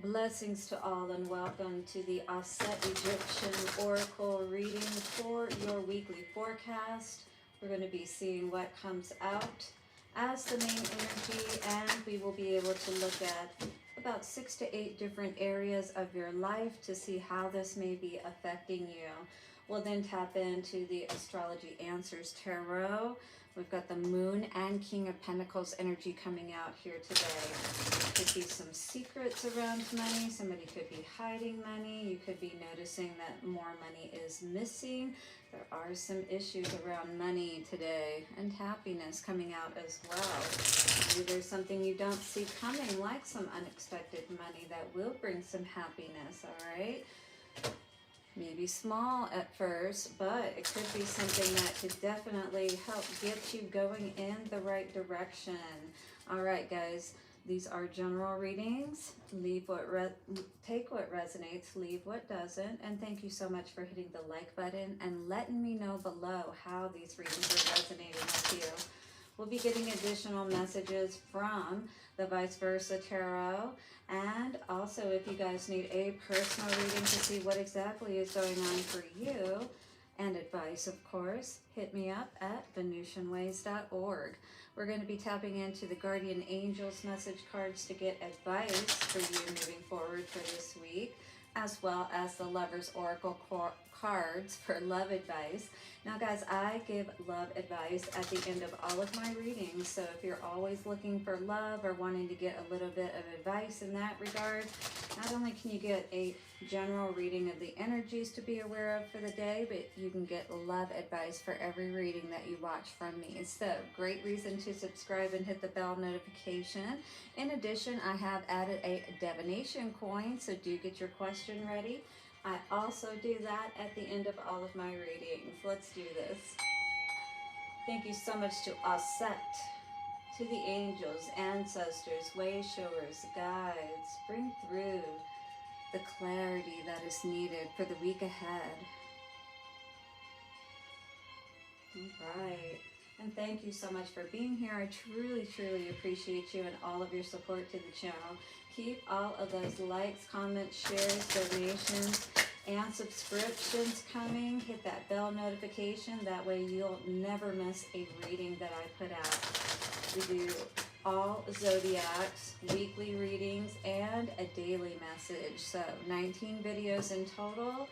Blessings to all and welcome to the Auset Egyptian Oracle reading for your weekly forecast. We're going to be seeing what comes out as the main energy, and we will be able to look at about 6 to 8 different areas of your life to see how this may be affecting you. We'll then tap into the Astrology Answers Tarot. We've got the Moon and King of Pentacles energy coming out here today. Could be some secrets around money. Somebody could be hiding money. You could be noticing that more money is missing. There are some issues around money today, and happiness coming out as well. Maybe there's something you don't see coming, like some unexpected money that will bring some happiness, all right? Maybe small at first, but it could be something that could definitely help get you going in the right direction. All right, guys, these are general readings. Take what resonates, leave what doesn't. And thank you so much for hitting the like button and letting me know below how these readings are resonating with you. We'll be getting additional messages from the Vice Versa Tarot. And also, if you guys need a personal reading to see what exactly is going on for you, and advice, of course, hit me up at VenusianWays.org. We're going to be tapping into the Guardian Angels message cards to get advice for you moving forward for this week, as well as the Lover's Oracle cards for love advice. Now, guys, I give love advice at the end of all of my readings, so if you're always looking for love or wanting to get a little bit of advice in that regard, not only can you get a general reading of the energies to be aware of for the day, but you can get love advice for every reading that you watch from me. So, great reason to subscribe and hit the bell notification. In addition, I have added a divination coin, so do get your question ready. I also do that at the end of all of my readings. Let's do this. Thank you so much to Auset, to the angels, ancestors, way showers, guides. Bring through the clarity that is needed for the week ahead. All right. And thank you so much for being here. I truly, truly appreciate you and all of your support to the channel. Keep all of those likes, comments, shares, donations, and subscriptions coming. Hit that bell notification. That way you'll never miss a reading that I put out. We do all zodiacs, weekly readings, and a daily message. So 19 videos in total.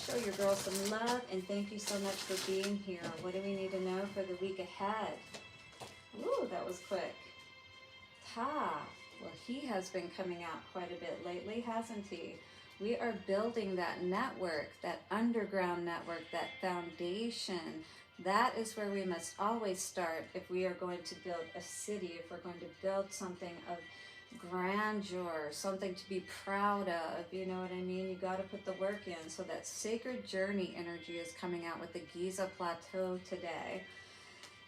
Show your girl some love, and thank you so much for being here. What do we need to know for the week ahead? Ooh, that was quick. Ta. Well, he has been coming out quite a bit lately, hasn't he? We are building that network, that underground network, that foundation. That is where we must always start if we are going to build a city, if we're going to build something of grandeur, something to be proud of, you know what I mean? You got to put the work in. So that sacred journey energy is coming out with the Giza Plateau today.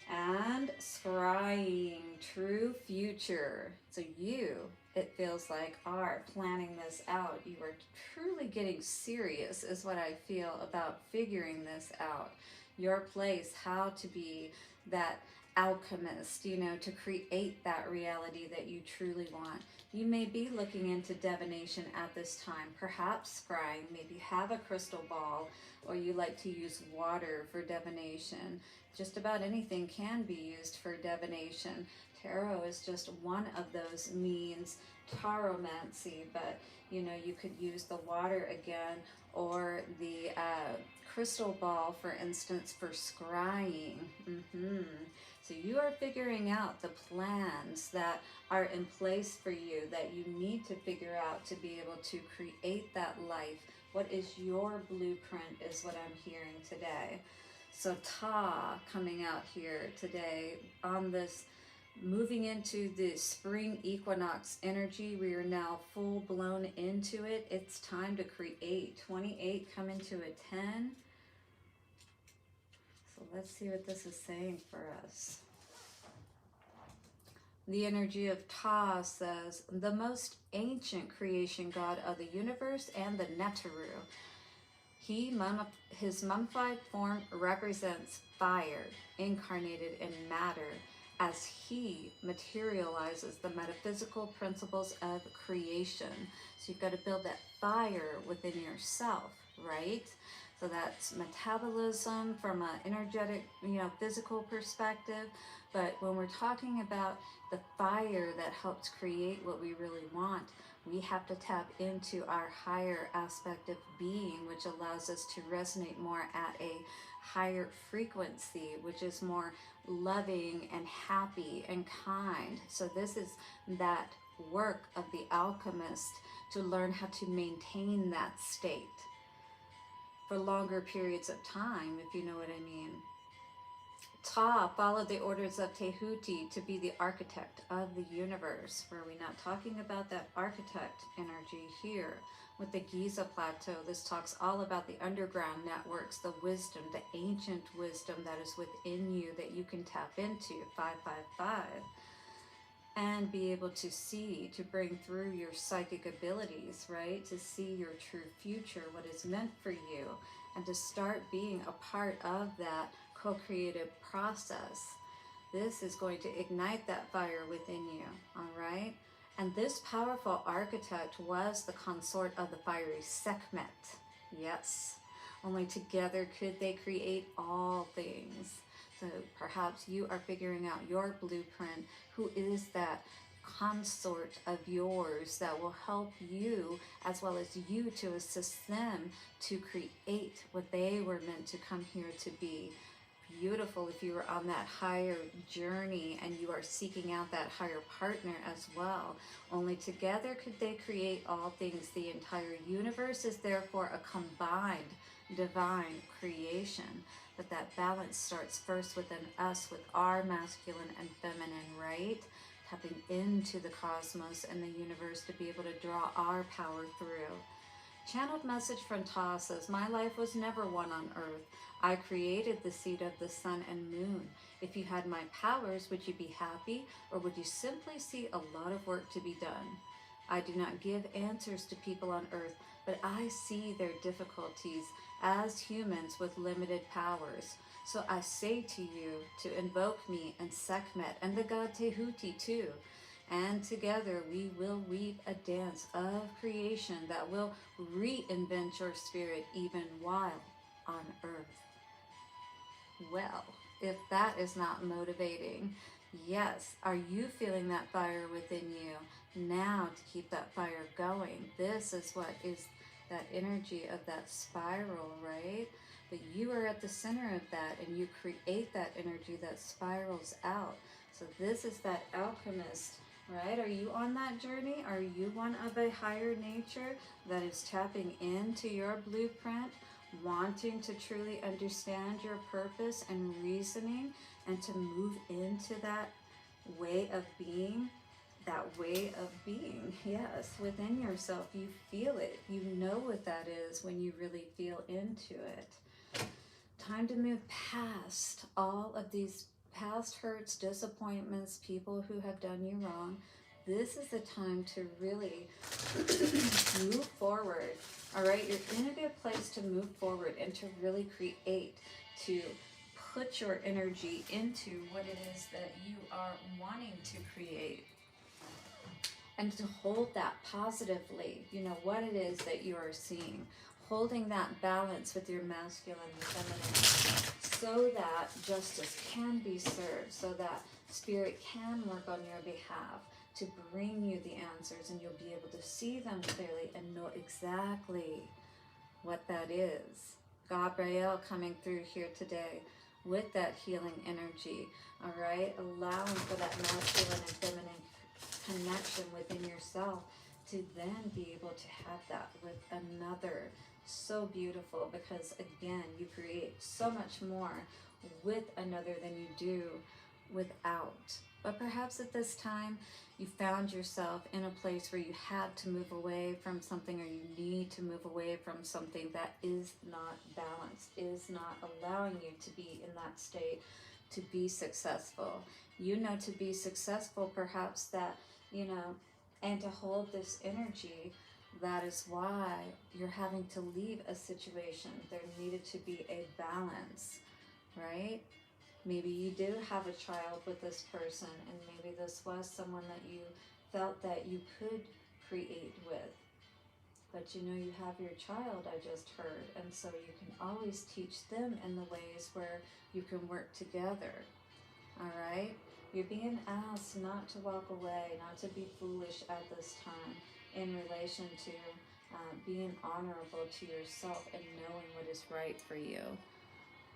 And Scrying, true future. So you, it feels like, are planning this out. You are truly getting serious is what I feel about figuring this out. Your place, how to be that alchemist, you know, to create that reality that you truly want. You may be looking into divination at this time, perhaps scrying, maybe have a crystal ball, or you like to use water for divination. Just about anything can be used for divination. Tarot is just one of those means, taromancy, but you know, you could use the water again, or the crystal ball, for instance, for scrying. So you are figuring out the plans that are in place for you, that you need to figure out to be able to create that life. What is your blueprint is what I'm hearing today. So Ta coming out here today on this, moving into the spring equinox energy. We are now full blown into it. It's time to create. 28 coming to a 10. So let's see what this is saying for us. The energy of Ta says, the most ancient creation god of the universe and the Neteru. His mummified form represents fire incarnated in matter as he materializes the metaphysical principles of creation. So you've got to build that fire within yourself, right? So that's metabolism from an energetic, physical perspective. But when we're talking about the fire that helps create what we really want, we have to tap into our higher aspect of being, which allows us to resonate more at a higher frequency, which is more loving and happy and kind. So this is that work of the alchemist, to learn how to maintain that state for longer periods of time, if you know what I mean. Ta followed the orders of Tehuti to be the architect of the universe. Were we not talking about that architect energy here? With the Giza Plateau, this talks all about the underground networks, the wisdom, the ancient wisdom that is within you that you can tap into, 555, and be able to see, to bring through your psychic abilities, right? To see your true future, what is meant for you, and to start being a part of that co-creative process. This is going to ignite that fire within you, all right? And this powerful architect was the consort of the fiery Sekhmet. Yes, only together could they create all things. So perhaps you are figuring out your blueprint. Who is that consort of yours that will help you, as well as you, to assist them to create what they were meant to come here to be? Beautiful if you are on that higher journey and you are seeking out that higher partner as well. Only together could they create all things. The entire universe is therefore a combined divine creation. But that balance starts first within us, with our masculine and feminine, right? Tapping into the cosmos and the universe to be able to draw our power through. Channeled message from Ta says, my life was never one on earth. I created the seed of the sun and moon. If you had my powers, would you be happy, or would you simply see a lot of work to be done? I do not give answers to people on earth, but I see their difficulties as humans with limited powers. So I say to you to invoke me and Sekhmet and the god Tehuti too. And together we will weave a dance of creation that will reinvent your spirit even while on earth. Well, if that is not motivating, yes, are you feeling that fire within you now to keep that fire going? This is what is that energy of that spiral, right? But you are at the center of that, and you create that energy that spirals out. So this is that alchemist, right? Are you on that journey? Are you one of a higher nature that is tapping into your blueprint, wanting to truly understand your purpose and reasoning, and to move into that way of being? That way of being, yes, within yourself. You feel it. You know what that is when you really feel into it. Time to move past all of these past hurts, disappointments, people who have done you wrong. This is the time to really move forward. All right, you're in a good place to move forward and to really create, to put your energy into what it is that you are wanting to create. And to hold that positively, what it is that you are seeing. Holding that balance with your masculine and feminine, so that justice can be served, so that spirit can work on your behalf to bring you the answers, and you'll be able to see them clearly and know exactly what that is. Gabriel coming through here today with that healing energy, all right? Allowing for that masculine and feminine connection within yourself, to then be able to have that with another. So beautiful, because again, you create so much more with another than you do without. But perhaps at this time you found yourself in a place where you had to move away from something, or you need to move away from something that is not balanced, is not allowing you to be in that state to be successful. To be successful, perhaps that, and to hold this energy, that is why you're having to leave a situation. There needed to be a balance, right? Maybe you do have a child with this person, and maybe this was someone that you felt that you could create with. But you know, you have your child, I just heard, and so you can always teach them in the ways where you can work together. All right? You're being asked not to walk away, not to be foolish at this time in relation to being honorable to yourself and knowing what is right for you.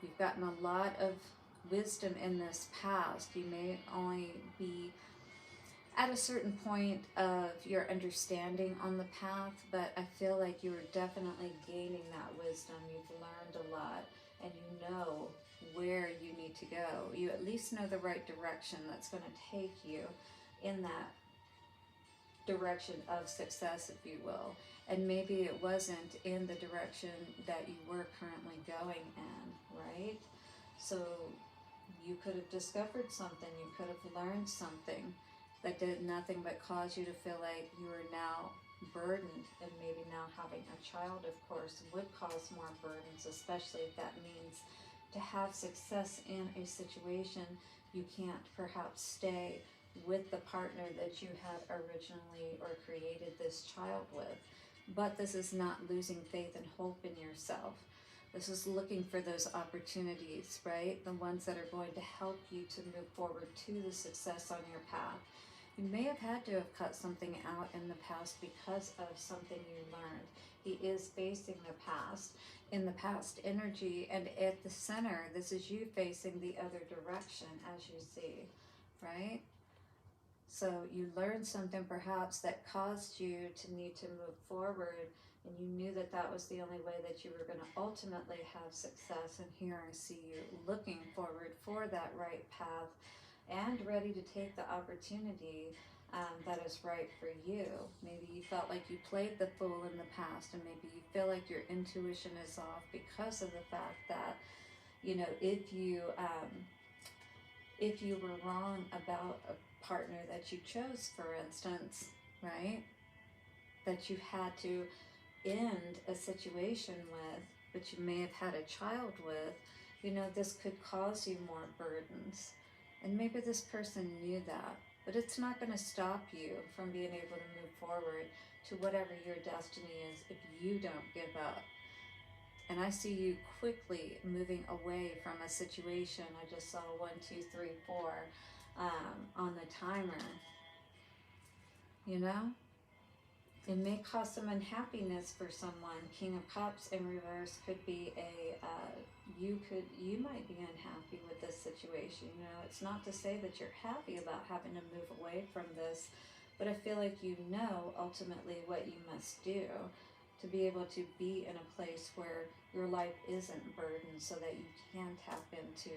You've gotten a lot of wisdom in this past. You may only be at a certain point of your understanding on the path, but I feel like you are definitely gaining that wisdom. You've learned a lot, and you know where you need to go. You at least know the right direction that's going to take you in that direction of success, if you will. And maybe it wasn't in the direction that you were currently going in, right? So you could have discovered something, you could have learned something that did nothing but cause you to feel like you are now burdened. And maybe now having a child, of course, would cause more burdens, especially if that means to have success in a situation you can't perhaps stay with the partner that you had originally or created this child with. But this is not losing faith and hope in yourself. This is looking for those opportunities, right? The ones that are going to help you to move forward to the success on your path. You may have had to have cut something out in the past because of something you learned. He is facing the past in the past energy, and at the center, this is you facing the other direction, as you see, right? So you learned something perhaps that caused you to need to move forward, and you knew that that was the only way that you were going to ultimately have success. And here I see you looking forward for that right path and ready to take the opportunity that is right for you. Maybe you felt like you played the fool in the past, and maybe you feel like your intuition is off because of the fact that, you know, if you were wrong about a partner that you chose, for instance, right, that you had to end a situation with, but you may have had a child with, you know, this could cause you more burdens. And maybe this person knew that, but it's not going to stop you from being able to move forward to whatever your destiny is if you don't give up. And I see you quickly moving away from a situation. I just saw 1, 2, 3, 4 on the timer. You know? It may cause some unhappiness for someone. King of Cups in reverse could be you might be unhappy with this situation. You know, it's not to say that you're happy about having to move away from this, but I feel like you know ultimately what you must do to be able to be in a place where your life isn't burdened, so that you can tap into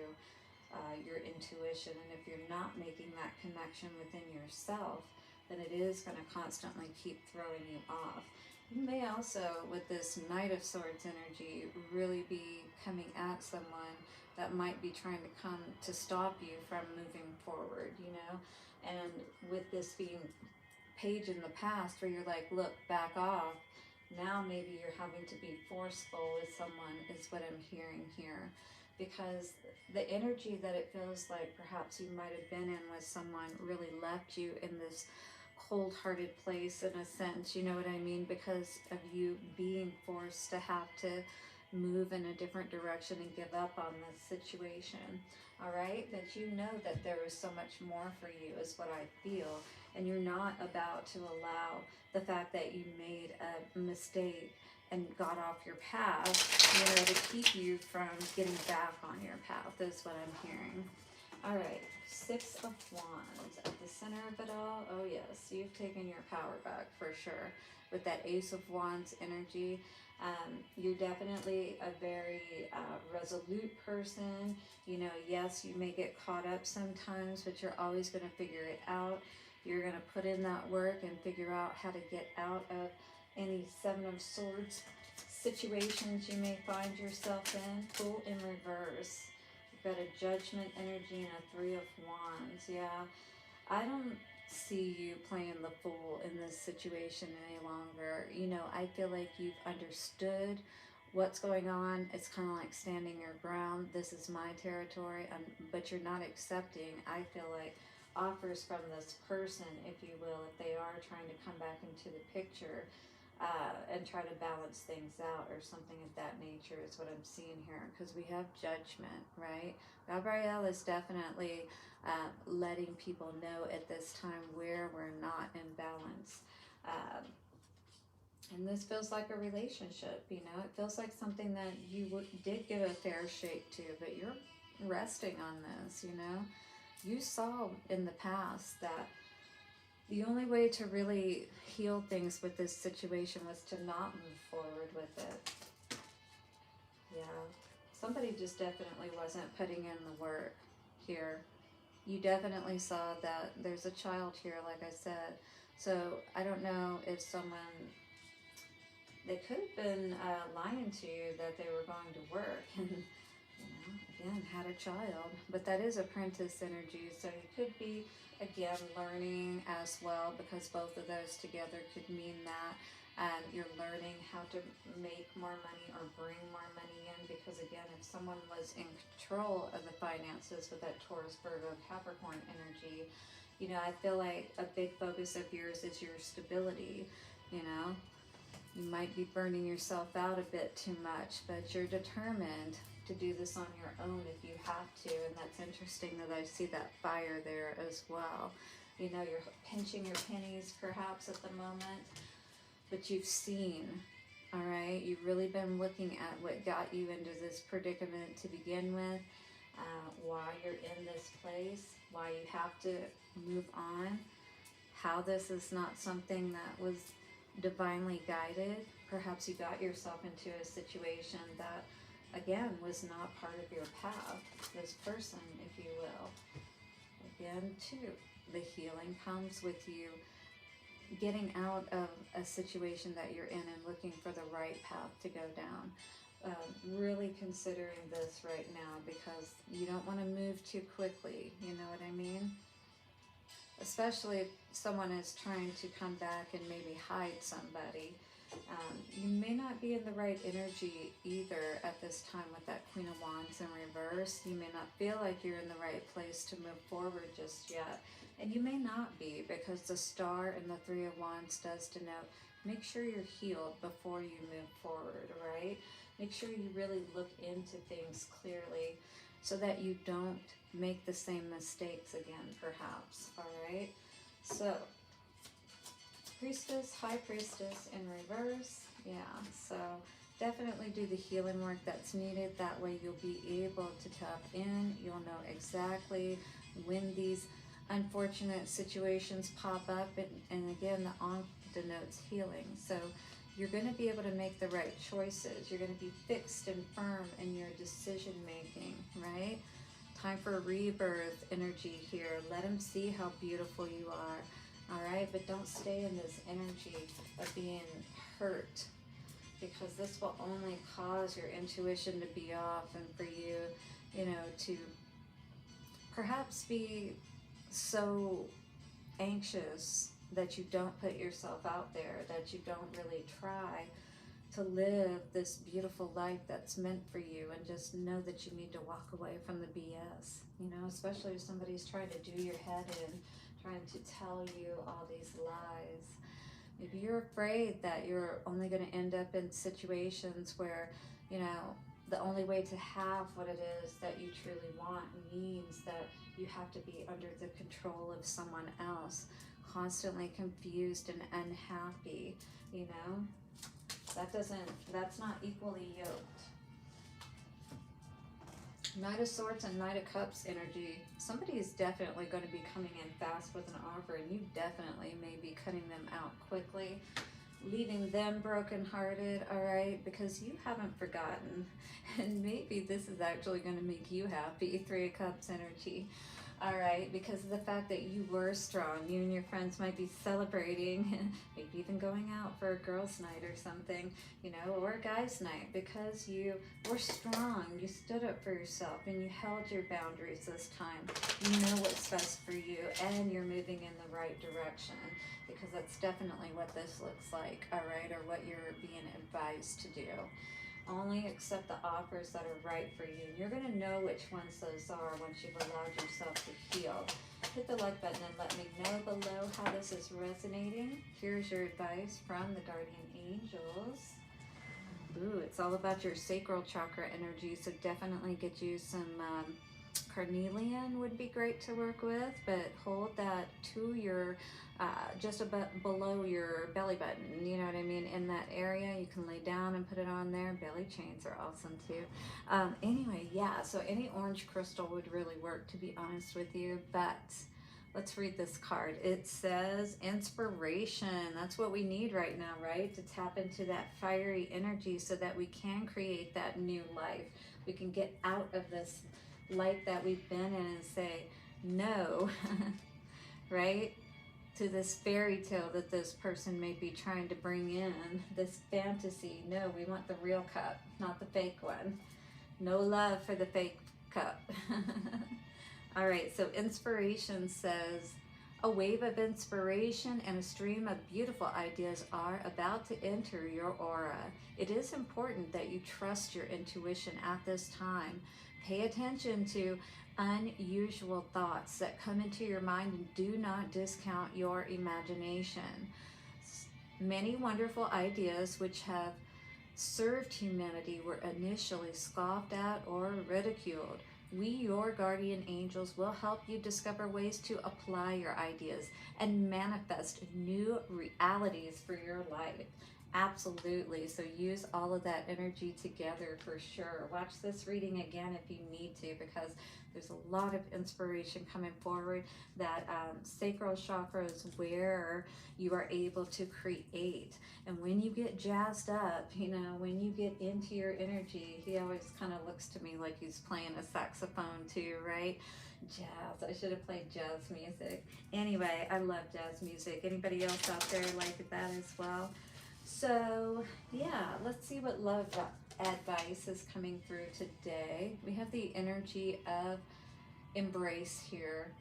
your intuition. And if you're not making that connection within yourself, then it is going to constantly keep throwing you off. You may also, with this Knight of Swords energy, really be coming at someone that might be trying to come to stop you from moving forward, you know? And with this being Page in the past, where you're like, look, back off, now maybe you're having to be forceful with someone, is what I'm hearing here. Because the energy that it feels like perhaps you might have been in with someone really left you in this cold-hearted place, in a sense, you know what I mean, because of you being forced to have to move in a different direction and give up on this situation. All right, that you know that there is so much more for you, is what I feel, and you're not about to allow the fact that you made a mistake and got off your path, you know, to keep you from getting back on your path, is what I'm hearing. All right, 6 of Wands at the center of it all. Oh yes, you've taken your power back for sure with that Ace of Wands energy. You're definitely a very resolute person. You know, yes, you may get caught up sometimes, but you're always going to figure it out. You're going to put in that work and figure out how to get out of any 7 of Swords situations you may find yourself in. Fool in reverse. You've got a Judgment energy and a 3 of Wands. Yeah, I don't see you playing the fool in this situation any longer. You know, I feel like you've understood what's going on. It's kind of like standing your ground. This is my territory, but you're not accepting, I feel like, offers from this person, if you will, if they are trying to come back into the picture, and try to balance things out or something of that nature is what I'm seeing here. Because we have judgment, right? Gabrielle is definitely letting people know at this time where we're not in balance. Um, and this feels like a relationship, you know? It feels like something that you did give a fair shake to, but you're resting on this, you know? You saw in the past that the only way to really heal things with this situation was to not move forward with it. Yeah. Somebody just definitely wasn't putting in the work here. You definitely saw that there's a child here, like I said. So I don't know if someone, they could have been lying to you that they were going to work and, you know, again, had a child. But that is apprentice energy, so you could be, again, learning as well, because both of those together could mean that. And you're learning how to make more money or bring more money in, because again, if someone was in control of the finances with that Taurus, Virgo, Capricorn energy, you know, I feel like a big focus of yours is your stability, you know. You might be burning yourself out a bit too much, but you're determined to do this on your own if you have to. And that's interesting that I see that fire there as well. You know, you're pinching your pennies perhaps at the moment, but you've seen, all right? You've really been looking at what got you into this predicament to begin with, why you're in this place, why you have to move on, how this is not something that was divinely guided. Perhaps you got yourself into a situation that, again, was not part of your path, this person, if you will. Again, too, the healing comes with you getting out of a situation that you're in and looking for the right path to go down. Really considering this right now, because you don't want to move too quickly, you know what I mean? Especially if someone is trying to come back and maybe hide somebody. You may not be in the right energy either at this time with that Queen of Wands in reverse. You may not feel like you're in the right place to move forward just yet. And you may not be, because the Star and the Three of Wands does denote, make sure you're healed before you move forward, right? Make sure you really look into things clearly so that you don't make the same mistakes again, perhaps, all right? So, Priestess, High Priestess in reverse, yeah, so definitely do the healing work that's needed. That way you'll be able to tap in. You'll know exactly when these unfortunate situations pop up, and again, the Ankh denotes healing. So you're going to be able to make the right choices. You're going to be fixed and firm in your decision making, right? Time for rebirth energy here. Let them see how beautiful you are, all right? But don't stay in this energy of being hurt, because this will only cause your intuition to be off, and for you, you know, to perhaps be so anxious that you don't put yourself out there, that you don't really try to live this beautiful life that's meant for you, and just know that you need to walk away from the BS, you know, especially if somebody's trying to do your head in, trying to tell you all these lies. Maybe you're afraid that you're only going to end up in situations where, you know, the only way to have what it is that you truly want means that you have to be under the control of someone else, constantly confused and unhappy, you know? That's not equally yoked. Knight of Swords and Knight of Cups energy. Somebody is definitely going to be coming in fast with an offer, and you definitely may be cutting them out quickly, leaving them brokenhearted, all right? Because you haven't forgotten, and maybe this is actually going to make you happy. Three of Cups energy. All right, because of the fact that you were strong. You and your friends might be celebrating, maybe even going out for a girls' night or something, you know, or a guy's night, because you were strong. You stood up for yourself, and you held your boundaries this time. You know what's best for you, and you're moving in the right direction, because that's definitely what this looks like, all right, or what you're being advised to do. Only accept the offers that are right for you. You're going to know which ones those are once you've allowed yourself to heal. Hit the like button and let me know below how this is resonating. Here's your advice from the Guardian Angels. Ooh, it's all about your sacral chakra energy, so definitely get you some carnelian would be great to work with, but hold that to your just about below your belly button, you know what I mean, in that area. You can lay down and put it on there. Belly chains are awesome too. Anyway, yeah, so any orange crystal would really work, to be honest with you. But let's read this card. It says inspiration. That's what we need right now, right? To tap into that fiery energy so that we can create that new life. We can get out of this life that we've been in and say no, right? To this fairy tale that this person may be trying to bring in, this fantasy. No, we want the real cup, not the fake one. No love for the fake cup. All right, so inspiration says, a wave of inspiration and a stream of beautiful ideas are about to enter your aura. It is important that you trust your intuition at this time. Pay attention to unusual thoughts that come into your mind and do not discount your imagination. Many wonderful ideas which have served humanity were initially scoffed at or ridiculed. We, your guardian angels, will help you discover ways to apply your ideas and manifest new realities for your life. Absolutely. So use all of that energy together for sure. Watch this reading again if you need to, because there's a lot of inspiration coming forward. That sacral chakra is where you are able to create. And when you get jazzed up, you know, when you get into your energy, he always kind of looks to me like he's playing a saxophone too, right? Jazz. I should have played jazz music. Anyway, I love jazz music. Anybody else out there like that as well? So yeah, let's see what love advice is coming through today. We have the energy of embrace here.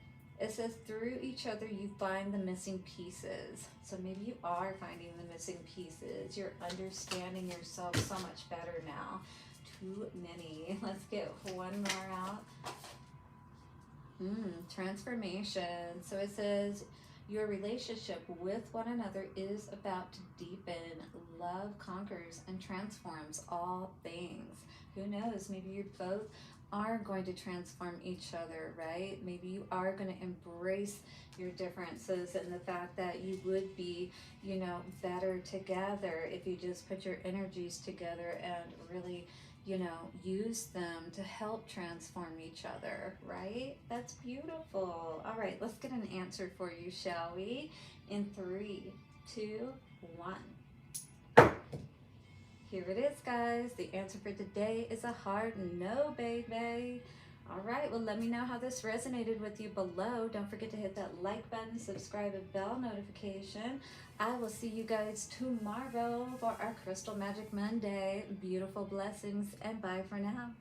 It says, through each other you find the missing pieces. So maybe you are finding the missing pieces. You're understanding yourself so much better now. Too many. Let's get one more out. Transformation. So it says, your relationship with one another is about to deepen. Love conquers and transforms all things. Who knows? Maybe you both are going to transform each other, right? Maybe you are going to embrace your differences and the fact that you would be, you know, better together if you just put your energies together and really, you know, use them to help transform each other, right? That's beautiful. All right, let's get an answer for you, shall we? In 3, 2, 1. Here it is, guys. The answer for today is a hard no, baby. All right, well, let me know how this resonated with you below. Don't forget to hit that like button, subscribe, and bell notification. I will see you guys tomorrow for our Crystal Magic Monday. Beautiful blessings, and bye for now.